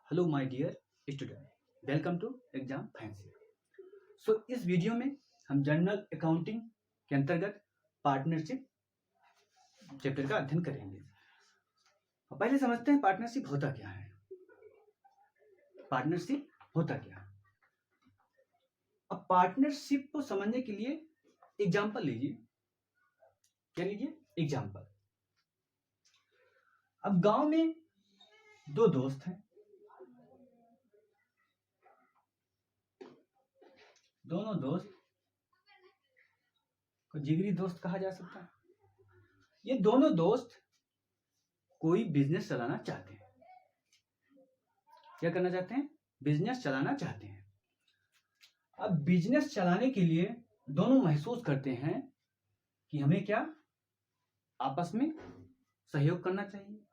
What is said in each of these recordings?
Hello my dear student, welcome to exam fancy. So इस वीडियो में हम जनरल अकाउंटिंग के अंतर्गत पार्टनरशिप चैप्टर का अध्ययन करेंगे। पहले समझते हैं पार्टनरशिप होता क्या है। पार्टनरशिप होता क्या है। अब पार्टनरशिप को समझने के लिए एग्जाम्पल लीजिए। क्या लीजिए? एग्जाम्पल। अब गांव में दो दोस्त हैं, दोनों दोस्त को जिगरी दोस्त कहा जा सकता है। ये दोनों दोस्त कोई बिजनेस चलाना चाहते हैं। क्या करना चाहते हैं? बिजनेस चलाना चाहते हैं। अब बिजनेस चलाने के लिए दोनों महसूस करते हैं कि हमें क्या आपस में सहयोग करना चाहिए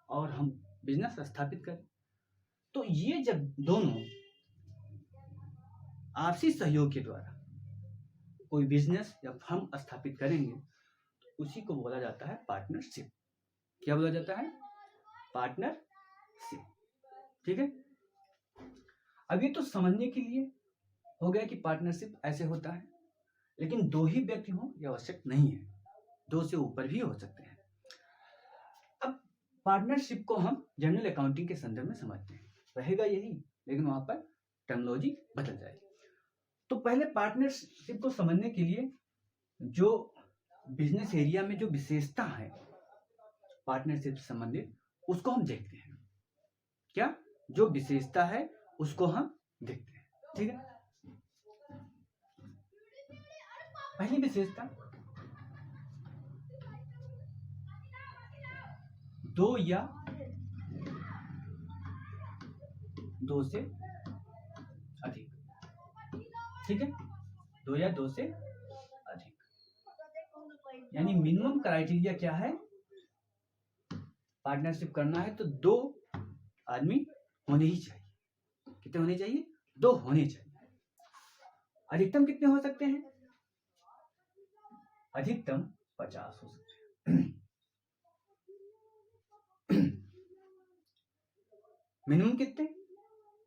और हम बिजनेस स्थापित करें। तो ये जब दोनों आपसी सहयोग के द्वारा कोई बिजनेस या फर्म स्थापित करेंगे तो उसी को बोला जाता है पार्टनरशिप। क्या बोला जाता है? पार्टनरशिप। ठीक है। अब ये तो समझने के लिए हो गया कि पार्टनरशिप ऐसे होता है, लेकिन दो ही व्यक्ति हों यह आवश्यक नहीं है, दो से ऊपर भी हो सकते हैं। अब पार्टनरशिप को हम जनरल अकाउंटिंग के संदर्भ में समझते हैं, रहेगा यही, लेकिन वहां पर टर्मिनोलॉजी बदल जाएगी। तो पहले पार्टनरशिप को समझने के लिए जो बिजनेस एरिया में जो विशेषता है पार्टनरशिप से संबंधित उसको हम देखते हैं। क्या? जो विशेषता है उसको हम देखते हैं। ठीक है। पहली विशेषता, दो या दो से अधिक। ठीक है। दो या दो से अधिक, यानी मिनिमम क्राइटेरिया क्या है? पार्टनरशिप करना है तो दो आदमी होने ही चाहिए। कितने होने चाहिए? दो होने चाहिए। अधिकतम कितने हो सकते हैं? अधिकतम 50 हो सकते हैं। मिनिमम कितने?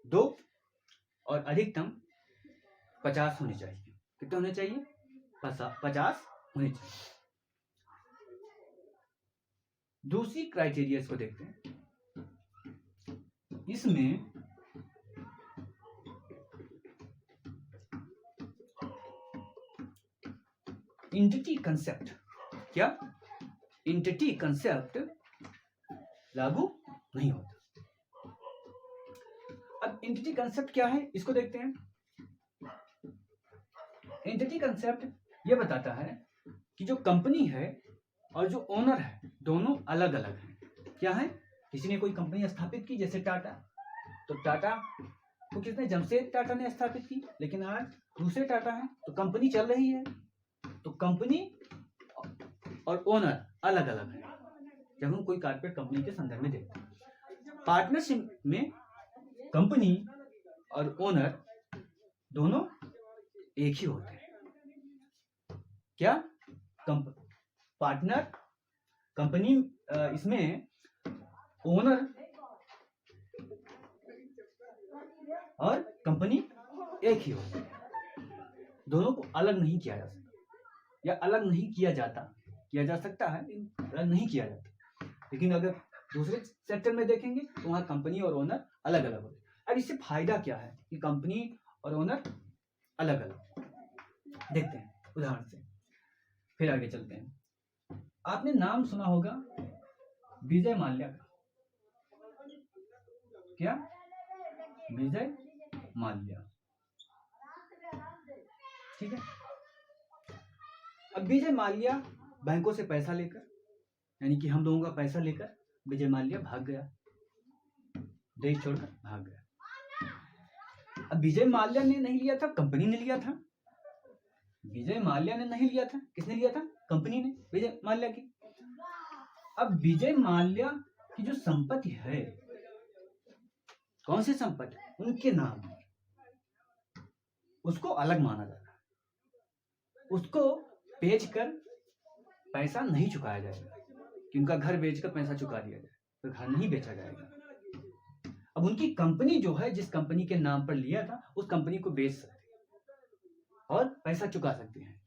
दो और अधिकतम 50 होने चाहिए। कितने होने चाहिए? 50 होने चाहिए। दूसरी क्राइटेरिया को देखते हैं। इसमें एंटिटी कंसेप्ट, क्या? एंटिटी कंसेप्ट लागू नहीं होता। अब एंटिटी कंसेप्ट क्या है इसको देखते हैं। एंटिटी कंसेप्ट यह बताता है कि जो कंपनी है और जो ओनर है दोनों अलग अलग हैं। क्या है? किसी ने कोई कंपनी स्थापित की, जैसे टाटा, तो टाटा को किसने? जमशेद टाटा ने स्थापित की, लेकिन आज दूसरे टाटा हैं, तो कंपनी चल रही है। तो कंपनी और ओनर अलग अलग है जब हम कोई कॉर्पोरेट कंपनी के संदर्भ में देखते हैं। पार्टनरशिप में कंपनी और ओनर दोनों एक ही होते हैं। क्या? पार्टनर कंपनी, इसमें ओनर और कंपनी एक ही होती है। दोनों को अलग नहीं किया जा सकता, या अलग नहीं किया जाता। किया जा सकता है, अलग नहीं किया जाता। लेकिन अगर दूसरे सेक्टर में देखेंगे तो वहां कंपनी और ओनर अलग अलग होते हैं। अब इससे फायदा क्या है कि कंपनी और ओनर अलग अलग? देखते हैं उदाहरण से, फिर आगे चलते हैं। आपने नाम सुना होगा विजय माल्या का। क्या? विजय माल्या। ठीक है। अब विजय माल्या बैंकों से पैसा लेकर, यानी कि हम लोगों का पैसा लेकर विजय माल्या भाग गया, देश छोड़कर भाग गया। अब विजय माल्या ने नहीं लिया था, कंपनी ने लिया था। विजय माल्या ने नहीं लिया था, किसने लिया था? कंपनी ने विजय माल्या की। अब विजय माल्या की जो संपत्ति है, कौन सी संपत्ति? उनके नाम है, उसको अलग माना जाता है। उसको बेचकर पैसा नहीं चुकाया जाएगा कि उनका घर बेचकर पैसा चुका दिया जाए, तो घर नहीं बेचा जाएगा। अब अब उनकी कंपनी जो है, जिस कंपनी के नाम पर लिया था, उस कंपनी को बेच सकते हैं और पैसा चुका सकते हैं,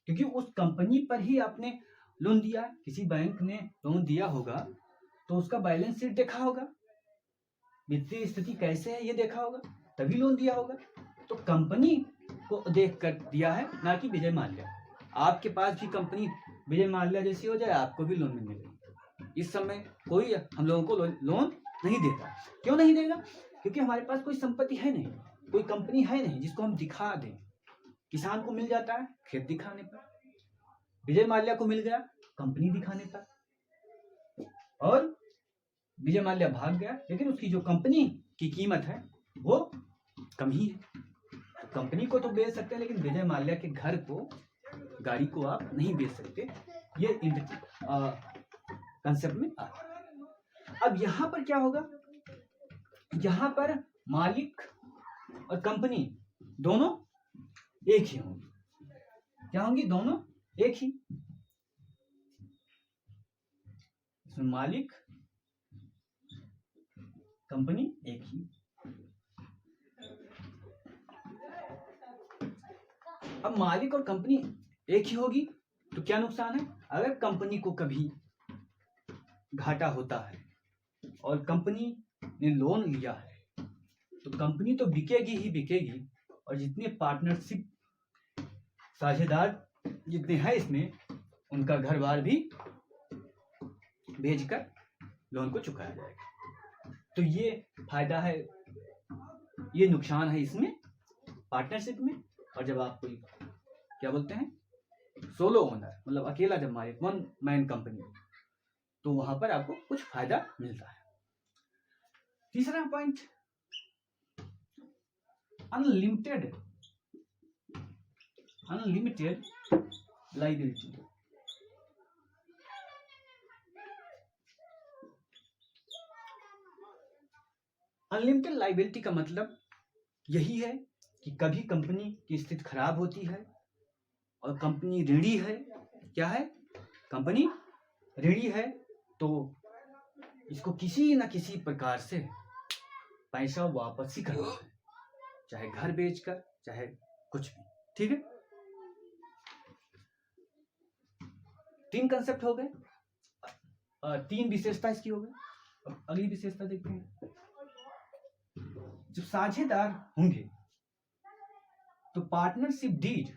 क्योंकि उस कंपनी पर ही आपने लोन दिया है। किसी बैंक ने लोन दिया होगा तो उसका बैलेंस शीट देखा होगा, वित्तीय स्थिति कैसे है ये देखा होगा, तभी लोन दिया होगा। तो कंपनी को देख कर दिया है, ना कि विजय माल्या। आपके पास भी कंपनी विजय माल्या जैसी हो जाए, आपको भी लोन मिलने लगे। इस समय कोई हम लोगों को लोन नहीं देता। क्यों नहीं देगा? क्योंकि हमारे पास कोई संपत्ति है नहीं, कोई कंपनी है नहीं जिसको हम दिखा दें। किसान को मिल जाता है खेत दिखाने पर, विजय माल्या को मिल गया कंपनी दिखाने पर, और विजय माल्या भाग गया, लेकिन उसकी जो कंपनी की कीमत है वो कम ही है। तो कंपनी को तो बेच सकते हैं, लेकिन विजय माल्या के घर को, गाड़ी को आप नहीं बेच सकते। ये कंसेप्ट में आता है। अब यहां पर क्या होगा, यहां पर मालिक और कंपनी दोनों एक ही होंगी। क्या होंगी? दोनों एक ही। इसमें मालिक कंपनी एक ही। अब मालिक और कंपनी एक ही होगी तो क्या नुकसान है? अगर कंपनी को कभी घाटा होता है और कंपनी ने लोन लिया है, तो कंपनी तो बिकेगी ही बिकेगी, और जितने पार्टनरशिप साझेदार जितने हैं इसमें, उनका घर बार भी बेचकर लोन को चुकाया जाएगा। तो ये फायदा है, ये नुकसान है इसमें पार्टनरशिप में। और जब आप कोई क्या बोलते हैं, सोलो ओनर, मतलब अकेला जब मालिक, वन मैन कंपनी, तो वहां पर आपको कुछ फायदा मिलता है। तीसरा point, unlimited liability. Unlimited liability का मतलब यही है कि कभी कंपनी की स्थिति खराब होती है और कंपनी ऋणी है। क्या है? कंपनी ऋणी है, तो इसको किसी न किसी प्रकार से पैसा वापस ही करना है, चाहे घर बेचकर, चाहे कुछ भी। ठीक है, 3 कंसेप्ट हो गए, 3 विशेषता इसकी हो गई। अब अगली विशेषता देखते हैं। जब साझेदार होंगे तो पार्टनरशिप डीड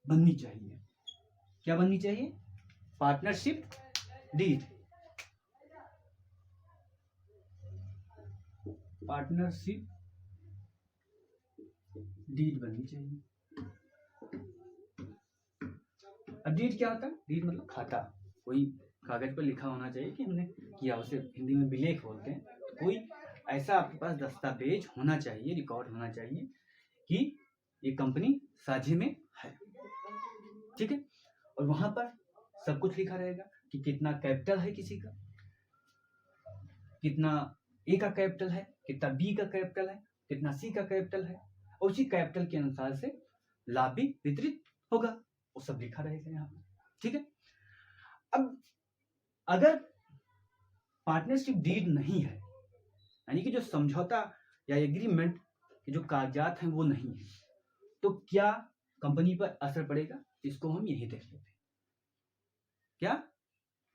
बननी चाहिए। क्या बननी चाहिए? Partnership deed. पार्टनरशिप डीड बननी चाहिए। अब डीड क्या होता है? डीड मतलब खाता, कोई कागज पर लिखा होना चाहिए कि हमने किया, उसे हिंदी में विलेख बोलते हैं। तो कोई ऐसा आपके पास दस्तावेज होना चाहिए, रिकॉर्ड होना चाहिए कि ये कंपनी साझे में है। ठीक है, और वहां पर सब कुछ लिखा रहेगा कि कितना कैपिटल है किसी का, कितना ए का कैपिटल है, कितना बी का कैपिटल है, कितना सी का कैपिटल है, और उसी कैपिटल के अनुसार से लाभ भी वितरित होगा, वो सब लिखा रहेगा यहाँ पर। ठीक है, अब अगर पार्टनरशिप डीड नहीं है, यानी कि जो समझौता या एग्रीमेंट के जो कागजात हैं वो नहीं है, तो क्या कंपनी पर असर पड़ेगा? इसको हम यही देख लेते हैं। क्या?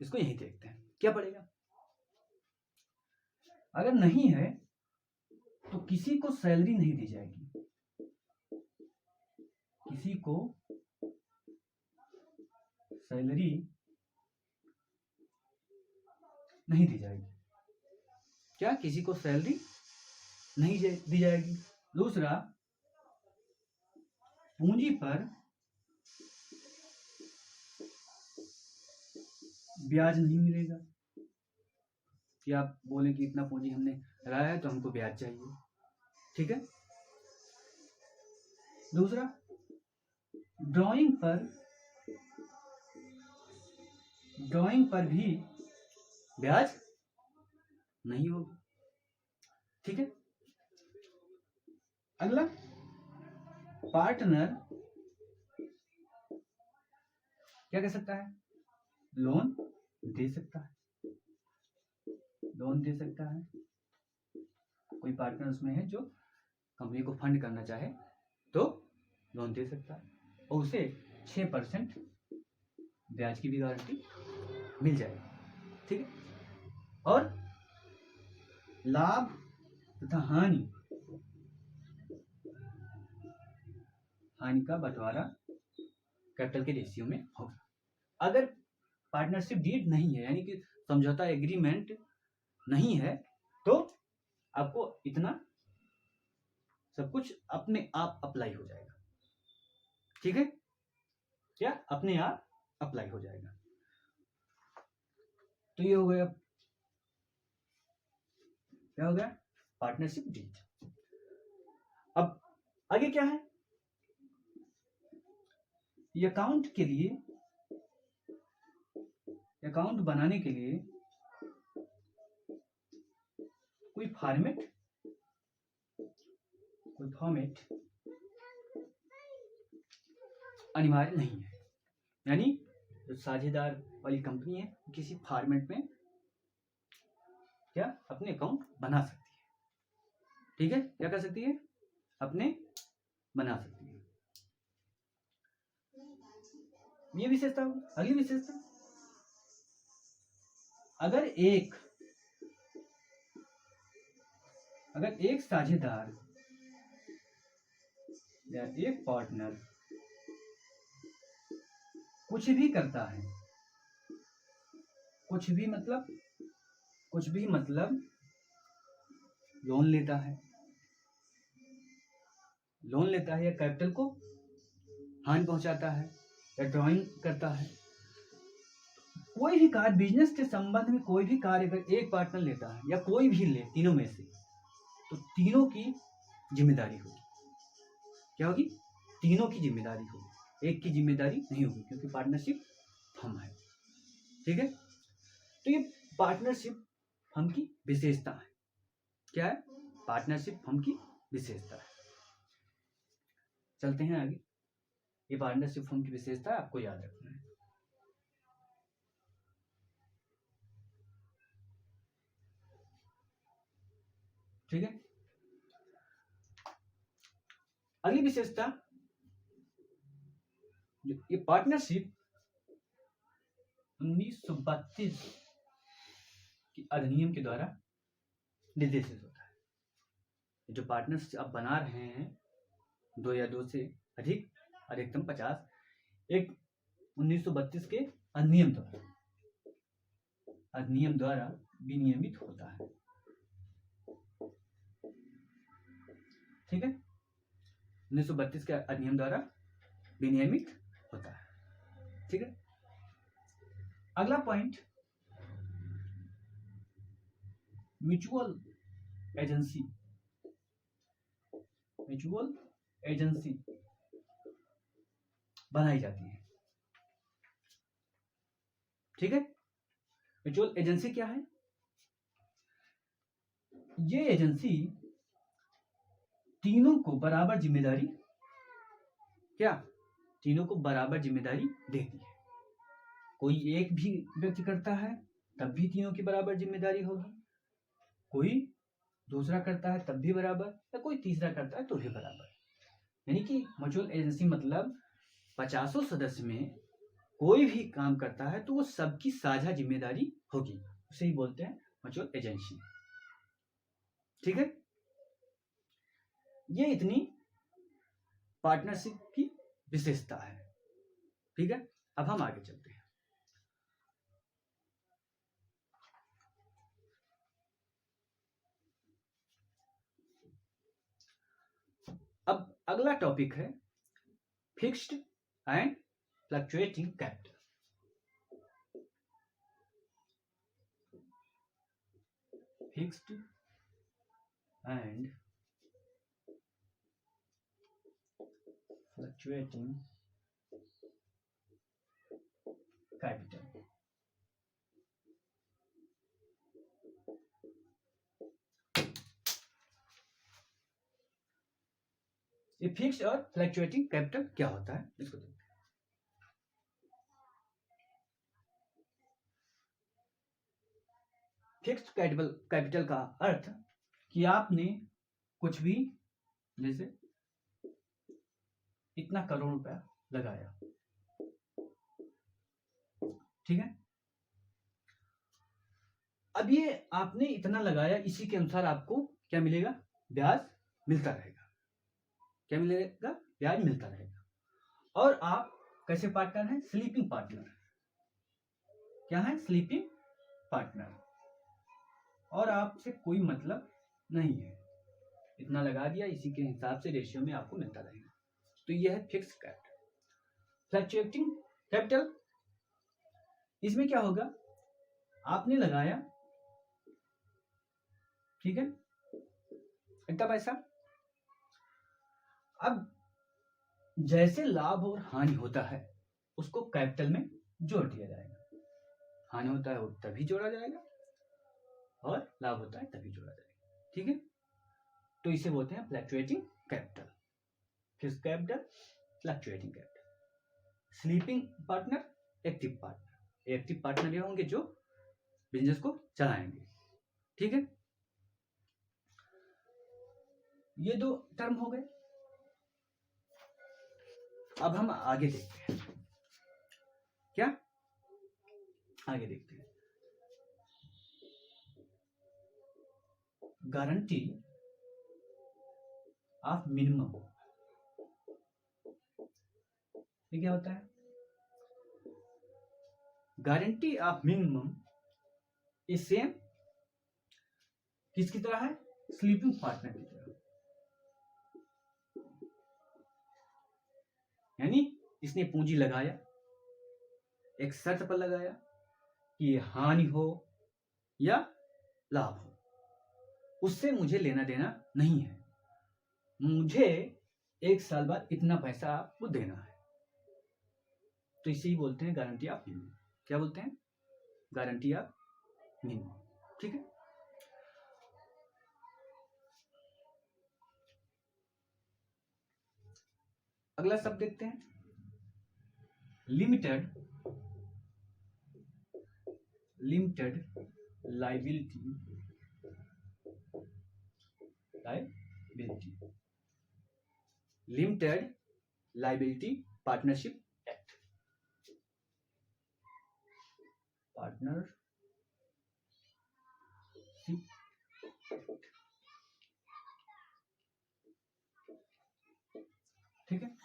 इसको यही देखते हैं, क्या पड़ेगा। अगर नहीं है तो किसी को सैलरी नहीं दी जाएगी, किसी को सैलरी नहीं दी जाएगी। क्या? किसी को सैलरी नहीं दी जाएगी। दूसरा, पूंजी पर ब्याज नहीं मिलेगा कि आप बोले कि इतना पूंजी हमने लगाया है तो हमको ब्याज चाहिए। ठीक है। दूसरा, ड्राइंग पर भी ब्याज नहीं होगा। ठीक है। अगला, पार्टनर क्या कर सकता है? लोन दे सकता है, लोन दे सकता है। कोई पार्टनर उसमें है जो कंपनी को फंड करना चाहे तो लोन दे सकता है और उसे 6% ब्याज की भी गारंटी मिल जाएगी। ठीक है। और लाभ तथा हानि का बंटवारा कैपिटल के रेशियो में होगा। अगर पार्टनरशिप डीड नहीं है यानी कि समझौता एग्रीमेंट नहीं है तो आपको इतना सब कुछ अपने आप अप्लाई हो जाएगा। ठीक है, क्या अपने आप अप्लाई हो जाएगा। तो ये हो गया, क्या हो गया, पार्टनरशिप डीड। अब आगे क्या है, ये अकाउंट के लिए, अकाउंट बनाने के लिए कोई फॉर्मेट अनिवार्य नहीं है। यानी जो साझेदार वाली कंपनी है किसी फॉर्मेट में क्या अपने अकाउंट बना सकती है। ठीक है, क्या कर सकती है, अपने बना सकती है। ये विशेषता होगी। अगली विशेषता, अगर एक साझेदार या एक पार्टनर कुछ भी करता है, कुछ भी मतलब लोन लेता है या कैपिटल को हानि पहुंचाता है या ड्राइंग करता है, कोई भी कार्य बिजनेस के संबंध में कोई भी कार्य अगर एक पार्टनर लेता है या कोई भी ले तीनों में से, तो तीनों की जिम्मेदारी होगी। क्या होगी, तीनों की जिम्मेदारी होगी, एक की जिम्मेदारी नहीं होगी, क्योंकि पार्टनरशिप फर्म है। ठीक है, तो ये पार्टनरशिप फर्म की विशेषता है। क्या है, पार्टनरशिप फर्म की विशेषता है। चलते हैं आगे। ये पार्टनरशिप फर्म की विशेषता आपको याद रखना है। ठीक है, अगली विशेषता, ये पार्टनरशिप 1932 की अधिनियम के द्वारा निर्देशित होता है। जो पार्टनरशिप आप बना रहे हैं, 2 या 2 से अधिक, अधिकतम 50, एक 1932 के अधिनियम द्वारा विनियमित होता है। ठीक है, 1932 के अधिनियम द्वारा विनियमित होता है। ठीक है, अगला पॉइंट, म्यूचुअल एजेंसी बनाई जाती है। ठीक है, म्यूचुअल एजेंसी क्या है, ये एजेंसी तीनों को बराबर जिम्मेदारी देती है। कोई एक भी व्यक्ति करता है तब भी तीनों की बराबर जिम्मेदारी होगी, कोई दूसरा करता है तब भी बराबर, या कोई तीसरा करता है तो भी बराबर। यानी कि म्यूचुअल एजेंसी मतलब 50 सदस्य में कोई भी काम करता है तो वो सबकी साझा जिम्मेदारी होगी, उसे ही बोलते हैं म्यूचुअल एजेंसी। ठीक है, ये इतनी पार्टनरशिप की विशेषता है। ठीक है, अब हम आगे चलते हैं। अब अगला टॉपिक है fixed and fluctuating capital. Fixed and fluctuating capital. ये फिक्स्ड और फ्लक्चुएटिंग कैपिटल क्या होता है, इसको देखते हैं। फिक्स्ड कैपिटल का अर्थ कि आपने कुछ भी, जैसे इतना करोड़ रुपया लगाया, ठीक है। अब ये आपने इतना लगाया, इसी के अनुसार आपको क्या मिलेगा, ब्याज मिलता रहेगा। क्या मिलेगा, ब्याज मिलता रहेगा। और आप कैसे पार्टनर हैं, स्लीपिंग पार्टनर। क्या है, स्लीपिंग पार्टनर। और आपसे कोई मतलब नहीं है, इतना लगा दिया, इसी के हिसाब से रेशियो में आपको मिलता रहेगा। तो यह है फिक्स कैपिटल। फ्लक्चुएटिंग कैपिटल, इसमें क्या होगा, आपने लगाया, ठीक है, इतना पैसा, अब जैसे लाभ और हानि होता है उसको कैपिटल में जोड़ दिया जाएगा। हानि होता है वो तभी जोड़ा जाएगा और लाभ होता है तभी जोड़ा जाएगा, ठीक है। तो इसे बोलते हैं fluctuating capital. Fixed capital, fluctuating capital. Sleeping partner, active partner. Active partner ये होंगे जो बिजनेस को चलाएंगे, ठीक है। ये दो टर्म हो गए। अब हम आगे देखते हैं, क्या आगे देखते हैं, गारंटी ऑफ मिनिमम। ये क्या होता है, guarantee of minimum is same किसकी तरह है, स्लीपिंग पार्टनर की तरह। यानी इसने पूंजी लगाया, एक शर्त पर लगाया कि हानि हो या लाभ हो, उससे मुझे लेना देना नहीं है, मुझे 1 साल बाद इतना पैसा आपको देना है। तो इसे ही बोलते हैं गारंटी ऑफ मिनिमम। क्या बोलते हैं, गारंटी ऑफ मिनिमम, ठीक है। अगला शब्द देखते हैं, limited liability limited liability partnership act. Partnership, ठीक है।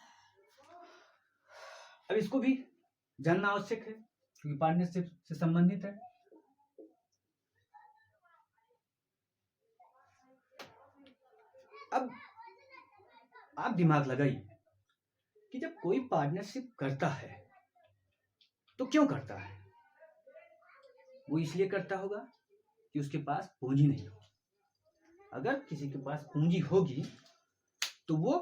अब इसको भी जानना आवश्यक है क्योंकि पार्टनरशिप से संबंधित है। अब आप दिमाग लगाइए कि जब कोई पार्टनरशिप करता है तो क्यों करता है। वो इसलिए करता होगा कि उसके पास पूंजी नहीं हो। अगर किसी के पास पूंजी होगी तो वो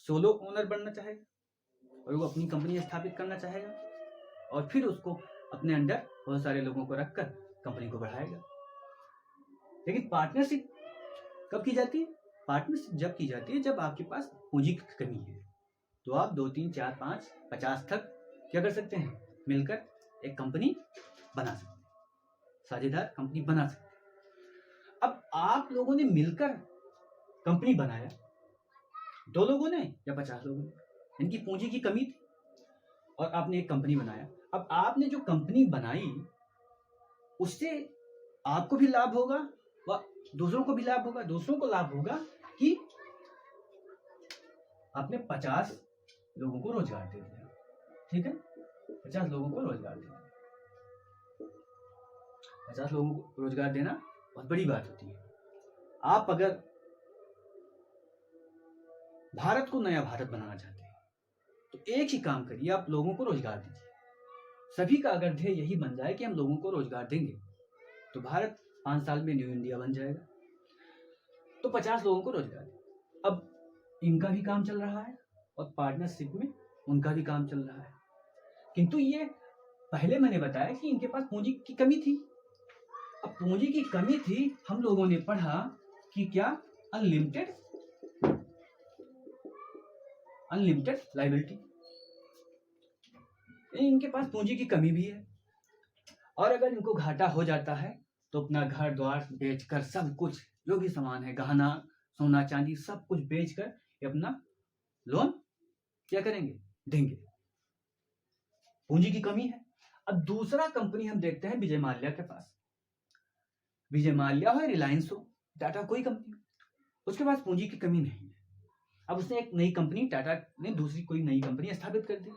सोलो ओनर बनना चाहेगा और वो अपनी कंपनी स्थापित करना चाहेगा और फिर उसको अपने अंडर बहुत सारे लोगों को रखकर कंपनी को बढ़ाएगा। लेकिन पार्टनरशिप कब की जाती है, पार्टनरशिप जब की जाती है जब आपके पास पूंजी की कमी है। तो आप 2, 3, 4, 5, 50 तक क्या कर सकते हैं, मिलकर एक कंपनी बना सकते हैं, साझेदार कंपनी बना सकते हैं। अब आप लोगों ने मिलकर कंपनी बनाया, 2 लोगों ने या 50 लोगों ने, इनकी पूंजी की कमी थी और आपने एक कंपनी बनाया। अब आपने जो कंपनी बनाई उससे आपको भी लाभ होगा व दूसरों को भी लाभ होगा। दूसरों को लाभ होगा कि आपने 50 लोगों को रोजगार दे दिया, ठीक है। 50 लोगों को रोजगार देना, 50 लोगों को रोजगार देना बहुत बड़ी बात होती है। आप अगर भारत को नया भारत बनाना चाहते हैं तो एक ही काम करिए, आप लोगों को रोजगार दीजिए। सभी का अगर ध्येय यही बन जाए कि हम लोगों को रोजगार देंगे तो भारत 5 साल में न्यू इंडिया बन जाएगा। तो 50 लोगों को रोजगार दें। अब इनका भी काम चल रहा है और पार्टनरशिप में उनका भी काम चल रहा है, किंतु ये पहले मैंने बताया कि इनके पास पूंजी की कमी थी। अब पूंजी की कमी थी, हम लोगों ने पढ़ा कि क्या, अनलिमिटेड लायबिलिटी। इनके पास पूंजी की कमी भी है और अगर इनको घाटा हो जाता है तो अपना घर द्वार बेचकर सब कुछ जो भी सामान है, गहना, सोना चांदी, सब कुछ बेचकर ये अपना लोन क्या करेंगे, देंगे। पूंजी की कमी है। अब दूसरा कंपनी हम देखते हैं विजय माल्या के पास। विजय माल्या हो, रिलायंस हो, टाटा कोई कंपनी, उसके पास पूंजी की कमी नहीं है। अब उसने एक नई कंपनी, टाटा ने दूसरी कोई नई कंपनी स्थापित कर दी।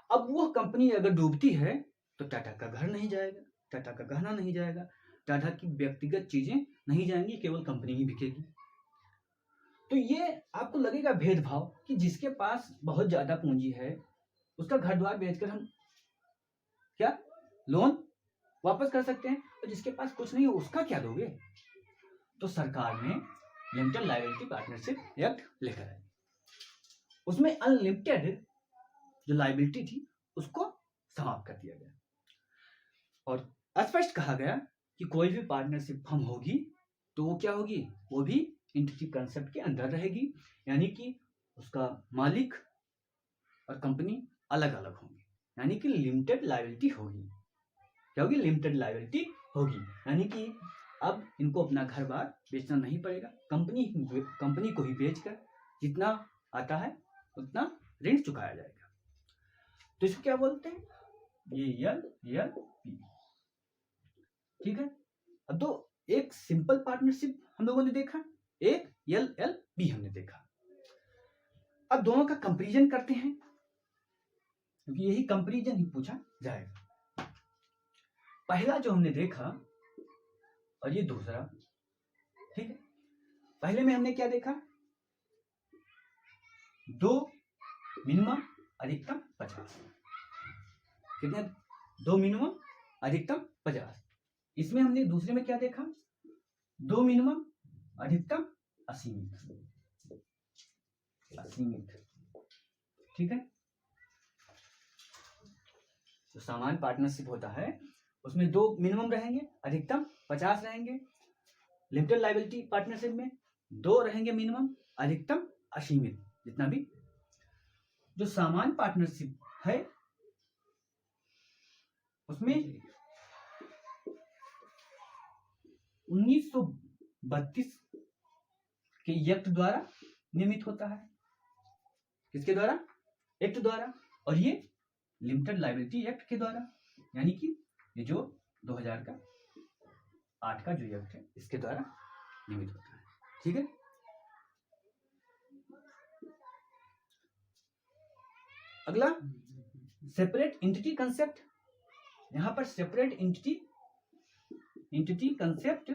अब वो कंपनी अगर डूबती है तो टाटा का घर नहीं जाएगा, टाटा का गहना नहीं जाएगा, टाटा की व्यक्तिगत चीजें नहीं जाएंगी, केवल कंपनी ही बिकेगी। तो ये आपको लगेगा भेदभाव कि जिसके पास बहुत ज्यादा पूंजी है उसका घर द्वार बेचकर हम क्या लोन वापस कर सकते हैं, और जिसके पास कुछ नहीं है उसका क्या दोगे। तो सरकार ने लिमिटेड लायबिलिटी पार्टनरशिप एक्ट लेकर आई। उसमें अनलिमिटेड जो लायबिलिटी थी उसको समाप्त कर दिया गया और स्पष्ट कहा गया कि कोई भी पार्टनरशिप फर्म होगी तो वो क्या होगी, वो भी एंटिटी कंसेप्ट के अंदर रहेगी, यानी कि उसका मालिक और कंपनी अलग अलग होंगी, यानी कि लिमिटेड लायबिलिटी होगी। क्या होगी, लिमिटेड लायबिलिटी होगी, यानी कि अब इनको अपना घर बार बेचना नहीं पड़ेगा, कंपनी को ही बेचकर जितना आता है उतना ऋण चुकाया जाएगा। तो इसको क्या बोलते हैं, ये LLP। ठीक है। अब तो एक सिंपल पार्टनरशिप हम लोगों ने देखा, एक LLP हमने देखा। अब दोनों का कंपैरिजन करते हैं, क्योंकि यही कंपैरिजन ही पूछा जाएगा। पहला जो हमने देखा और ये दूसरा, ठीक है। पहले में हमने क्या देखा, 2 मिनिमम अधिकतम 50, कितने, 2 मिनिमम अधिकतम 50। इसमें हमने दूसरे में क्या देखा, 2 मिनिमम अधिकतम असीमित, ठीक है। तो सामान्य पार्टनरशिप होता है उसमें 2 मिनिमम रहेंगे, अधिकतम 50 रहेंगे। लिमिटेड लायबिलिटी पार्टनरशिप में 2 रहेंगे मिनिमम, अधिकतम असीमित, जितना भी। जो सामान्य पार्टनरशिप है उसमें 1932 के एक्ट द्वारा नियमित होता है। किसके द्वारा, एक्ट द्वारा, और ये लिमिटेड लायबिलिटी एक्ट के द्वारा, यानी कि ये जो 2008 का जो एक्ट है इसके द्वारा नियमित होता है, ठीक है। अगला सेपरेट एंटिटी कंसेप्ट। यहां पर सेपरेट एंटिटी कंसेप्ट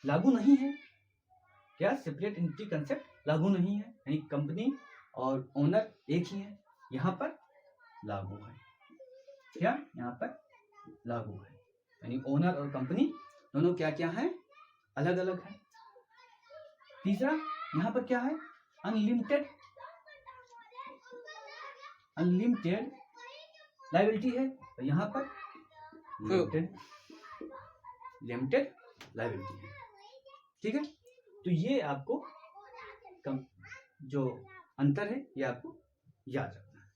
लागू नहीं है। क्या, सेपरेट एंटिटी कंसेप्ट लागू नहीं है, यानी कंपनी और ओनर एक ही है, यहां पर लागू है। क्या, यहां पर लागू है, यानी ओनर और कंपनी दोनों क्या क्या है, अलग अलग है। तीसरा, यहां पर क्या है, अनलिमिटेड लायबिलिटी है, और यहां पर लिमिटेड लायबिलिटी है, ठीक है। तो ये आपको जो अंतर है ये आपको याद रखना है,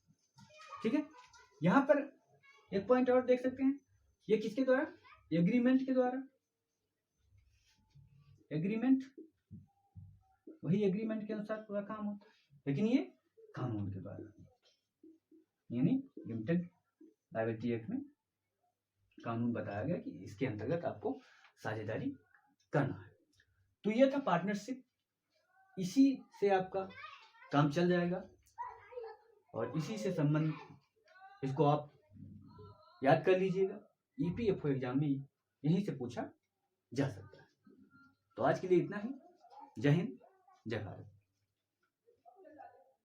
ठीक है। यहां पर एक पॉइंट और देख सकते हैं, ये किसके द्वारा, एग्रीमेंट के द्वारा। एग्रीमेंट, वही एग्रीमेंट के अनुसार पूरा काम होता है, लेकिन ये कानून के द्वारा, यानी लिमिटेड लायबिलिटी एक्ट में कानून बताया गया कि इसके अंतर्गत आपको साझेदारी करना है। तो यह था पार्टनरशिप, इसी से आपका काम चल जाएगा और इसी से संबंध, इसको आप याद कर लीजिएगा, EPFO एग्जाम में यहीं से पूछा जा सकता है। तो आज के लिए इतना ही। जय हिंद, जय भारत।